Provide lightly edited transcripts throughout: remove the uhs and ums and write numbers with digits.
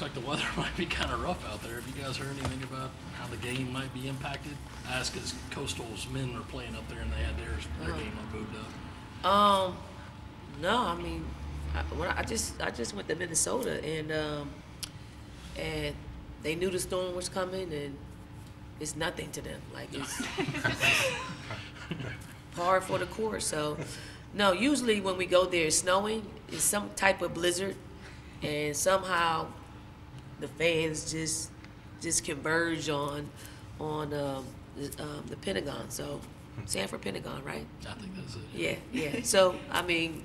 looks like the weather might be kind of rough out there. Have you guys heard anything about how the game might be impacted? I ask because Coastal's men are playing up there and they had their game moved up. No, I mean, I just went to Minnesota and they knew the storm was coming and it's nothing to them. Like it's par for the course. So, no, usually when we go there, it's snowing. It's some type of blizzard, and somehow the fans just converge on the Pentagon. So, Sanford Pentagon, right? I think that's it. Yeah. So, I mean,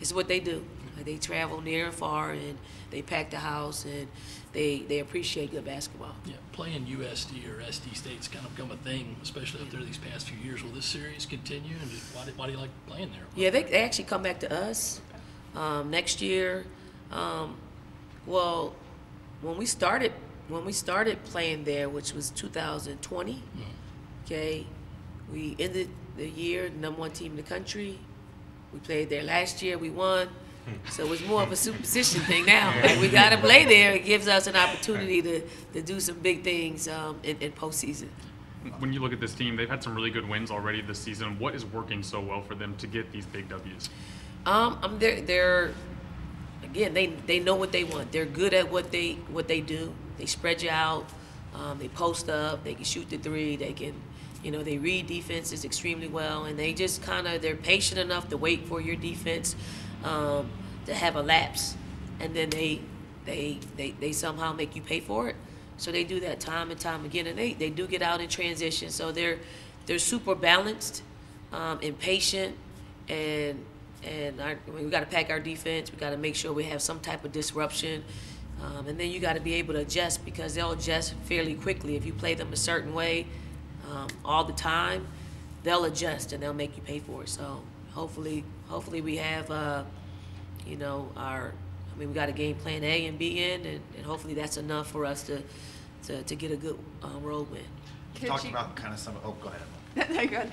it's what they do. Like, they travel near and far, and they pack the house, and they appreciate good basketball. Yeah, playing USD or SD State's kind of become a thing, especially up there these past few years. Will this series continue, and why do you like playing there? Yeah, they actually come back to us next year. Well, when we started playing there, which was 2020, okay, we ended the year #1 team in the country. We played there last year. We won. So it's more of a superstition thing now. Like, we got to play there. It gives us an opportunity to do some big things in postseason. When you look at this team, they've had some really good wins already this season. What is working so well for them to get these big W's? They're again, they know what they want. They're good at what they do. They spread you out. They post up. They can shoot the three. They can, they read defenses extremely well, and they just they're patient enough to wait for your defense to have a lapse, and then they somehow make you pay for it. So they do that time and time again, and they do get out in transition. So they're super balanced and patient, and we got to pack our defense. We got to make sure we have some type of disruption, and then you got to be able to adjust, because they'll adjust fairly quickly. If you play them a certain way all the time, they'll adjust and they'll make you pay for it. So hopefully we have we got a game plan A and B in, and hopefully that's enough for us to get a good road win. You talked about kind of some. Oh, go ahead. No, good.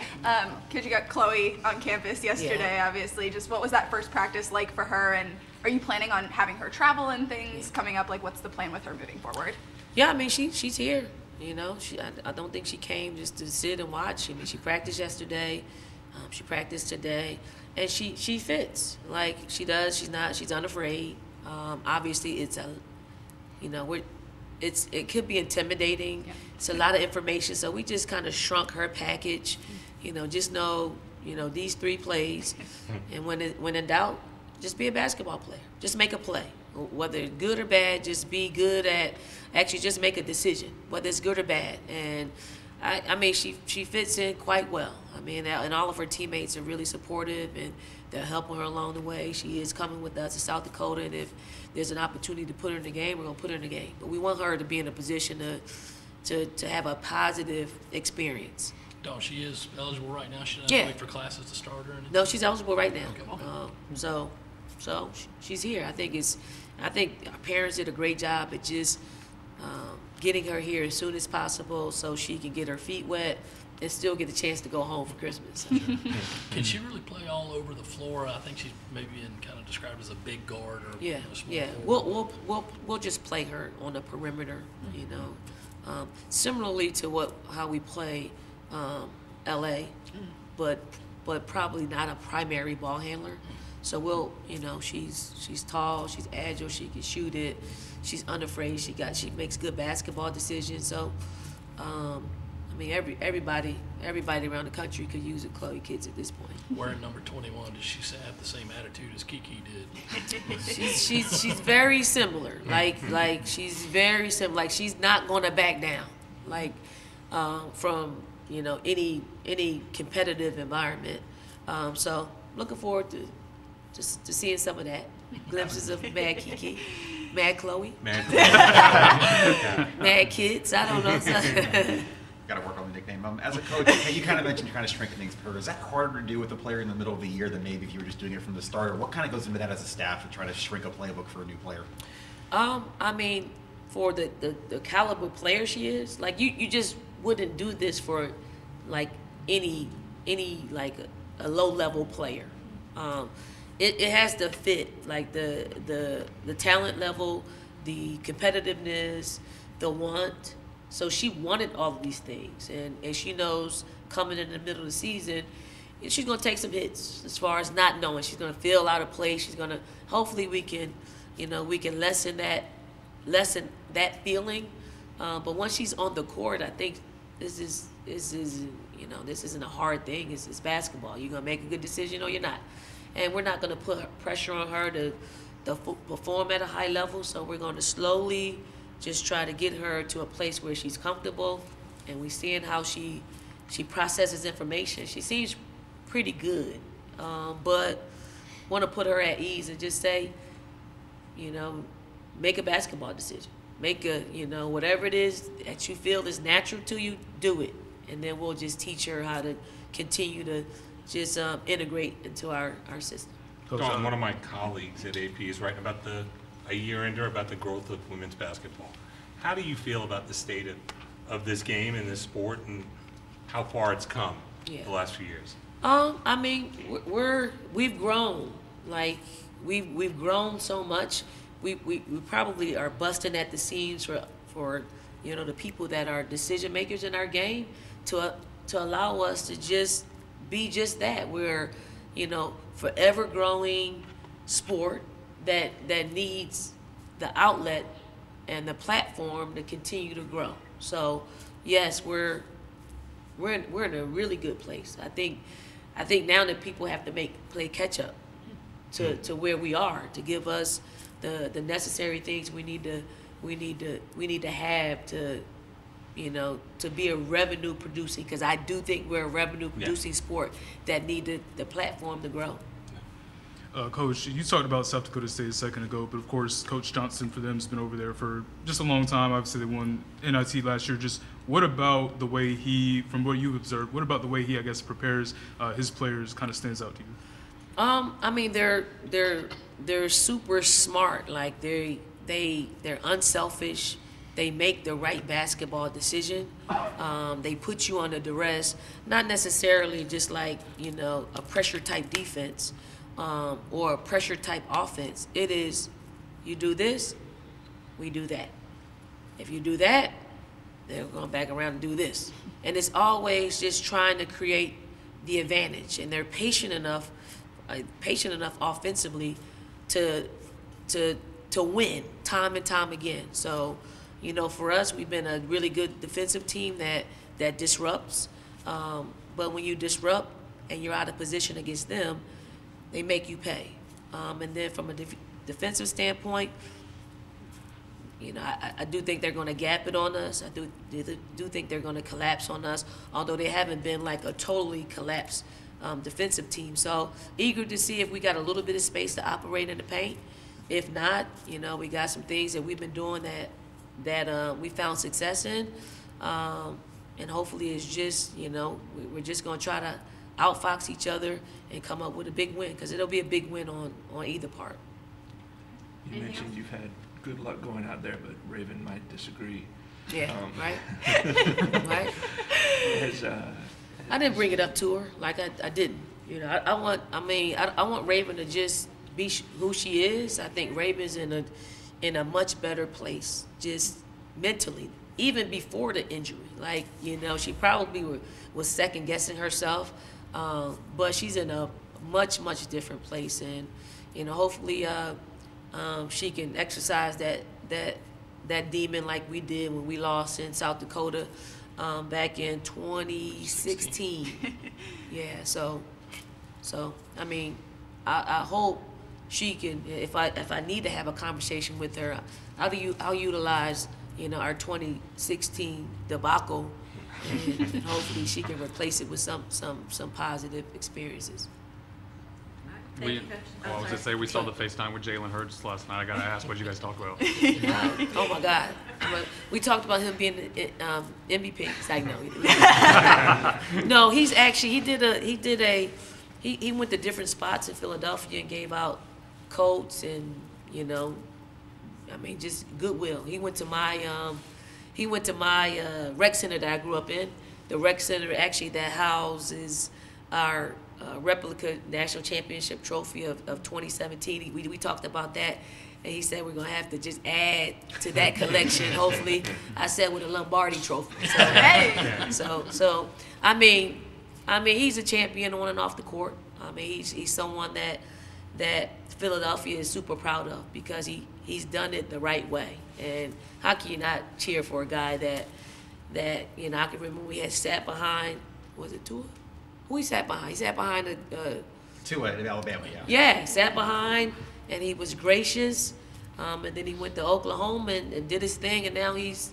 Kid, you got Chloe on campus yesterday, obviously. Just what was that first practice like for her, and are you planning on having her travel and things coming up? Like, what's the plan with her moving forward? Yeah, I mean, she's here. I don't think she came just to sit and watch. I mean, she practiced yesterday. She practiced today, and she fits like she does. She's unafraid. Obviously, it could be intimidating. Yeah. It's a lot of information, so we just kind of shrunk her package. Just know, these 3 plays, and when in doubt, just be a basketball player. Just make a play, whether it's good or bad. Just be good at actually just make a decision, whether it's good or bad. And I mean, she fits in quite well. I mean, and all of her teammates are really supportive, and they're helping her along the way. She is coming with us to South Dakota, and if there's an opportunity to put her in the game, we're going to put her in the game. But we want her to be in a position to have a positive experience. Dawn, she is eligible right now? She doesn't wait for classes to start or anything? No, she's eligible right now. Okay. So she's here. I think our parents did a great job at just getting her here as soon as possible so she can get her feet wet and still get a chance to go home for Christmas. Can she really play all over the floor? I think she's maybe kind of described as a big guard or a small forward. We'll just play her on the perimeter, similarly to how we play LA, but probably not a primary ball handler. So she's tall, she's agile, she can shoot it, she's unafraid, she makes good basketball decisions. So I mean, everybody around the country could use a Chloe Kids at this point. Wearing number 21, does she have the same attitude as Kiki did? she's very similar. Like she's very similar. Like, she's not going to back down. Like from any competitive environment. So looking forward to seeing some of that. Glimpses of Mad Kiki, Mad Chloe, Mad Kids. I don't know. Got to work on the nickname. As a coach, you kind of mentioned you're kind of shrinking things per. Is that harder to do with a player in the middle of the year than maybe if you were just doing it from the start? Or what kind of goes into that as a staff to try to shrink a playbook for a new player? I mean, for the caliber player she is, like you just wouldn't do this for like any like a low level player. It has to fit like the talent level, the competitiveness, the want. So she wanted all of these things, and she knows coming in the middle of the season, she's going to take some hits as far as not knowing. She's going to feel out of place. She's going to, hopefully we can lessen that feeling. But once she's on the court, I think this isn't a hard thing. It's basketball. You're going to make a good decision or you're not. And we're not going to put pressure on her to perform at a high level. So we're going to slowly just try to get her to a place where she's comfortable, and we're seeing how she processes information. She seems pretty good, but want to put her at ease and just say, make a basketball decision. Make whatever it is that you feel is natural to you, do it. And then we'll just teach her how to continue to just integrate into our system. Dawn, one of my colleagues at AP is writing about a year into about the growth of women's basketball. How do you feel about the state of this game and this sport and how far it's come the last few years? I mean, we've grown. Like we've grown so much. We probably are busting at the seams for the people that are decision makers in our game to allow us to just be just that. We're forever growing sport that needs the outlet and the platform to continue to grow. So yes, we're in a really good place. I think now that people have to play catch up to where we are, to give us the necessary things we need to have to be a revenue producing, because I do think we're a revenue producing sport that need the platform to grow. Coach, you talked about South Dakota State a second ago, but of course, Coach Johnson for them has been over there for just a long time. Obviously, they won NIT last year. Just what about the way from what you've observed, what about the way he, I guess, prepares his players kind of stands out to you? I mean, they're super smart. Like they're unselfish. They make the right basketball decision. They put you under duress, not necessarily just like a pressure type defense. Or a pressure type offense. It is, you do this, we do that. If you do that, they're going back around and do this. And it's always just trying to create the advantage. And they're patient enough offensively to win time and time again. So, for us, we've been a really good defensive team that disrupts. But when you disrupt and you're out of position against them, they make you pay. And then from a defensive standpoint, I do think they're going to gap it on us. I do think they're going to collapse on us, although they haven't been like a totally collapsed defensive team. So eager to see if we got a little bit of space to operate in the paint. If not, we got some things that we've been doing that we found success in. And hopefully it's just, we're just going to try to outfox each other and come up with a big win, because it'll be a big win on either part. You mentioned you've had good luck going out there, but Raven might disagree. Yeah, right? Right? I didn't bring it up to her, like I didn't. I want Raven to just be who she is. I think Raven's in a much better place, just mentally, even before the injury. Like, she probably was second guessing herself. But she's in a much, much different place, and hopefully she can exercise that demon like we did when we lost in South Dakota back in 2016. Yeah, so I mean, I hope she can. If I need to have a conversation with her, I'll utilize our 2016 debacle. And hopefully she can replace it with some positive experiences. I was going to say, we saw the FaceTime with Jalen Hurts last night. I got to ask, what did you guys talk about? Oh my God. We talked about him being MVP. He's like, no, he didn't. No, he went to different spots in Philadelphia and gave out coats and, just goodwill. He went to my rec center that I grew up in. The rec center actually that houses our replica national championship trophy of 2017. We talked about that, and he said we're gonna have to just add to that collection. Hopefully, I said with a Lombardi trophy. So, Hey. so I mean, he's a champion on and off the court. I mean, he's someone that Philadelphia is super proud of because he's done it the right way. And how can you not cheer for a guy that you know? I can remember we had sat behind. Was it Tua? Who he sat behind? He sat behind Tua in Alabama, yeah. yeah, sat behind, and he was gracious. And then he went to Oklahoma and did his thing, and now he's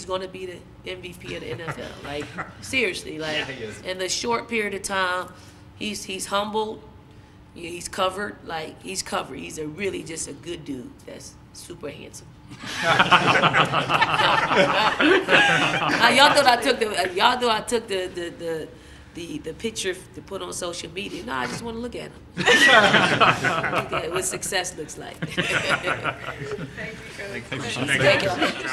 going to be the MVP of the NFL. Like, seriously, like, Yeah, he is. in the short period of time, he's humbled. He's covered. Like, he's covered. He's really just a good dude. That's super handsome. Y'all thought I took the picture to put on social media. No, I just want to look at him. Look at what success looks like. Thank you, Coach. Thank you. Thank you.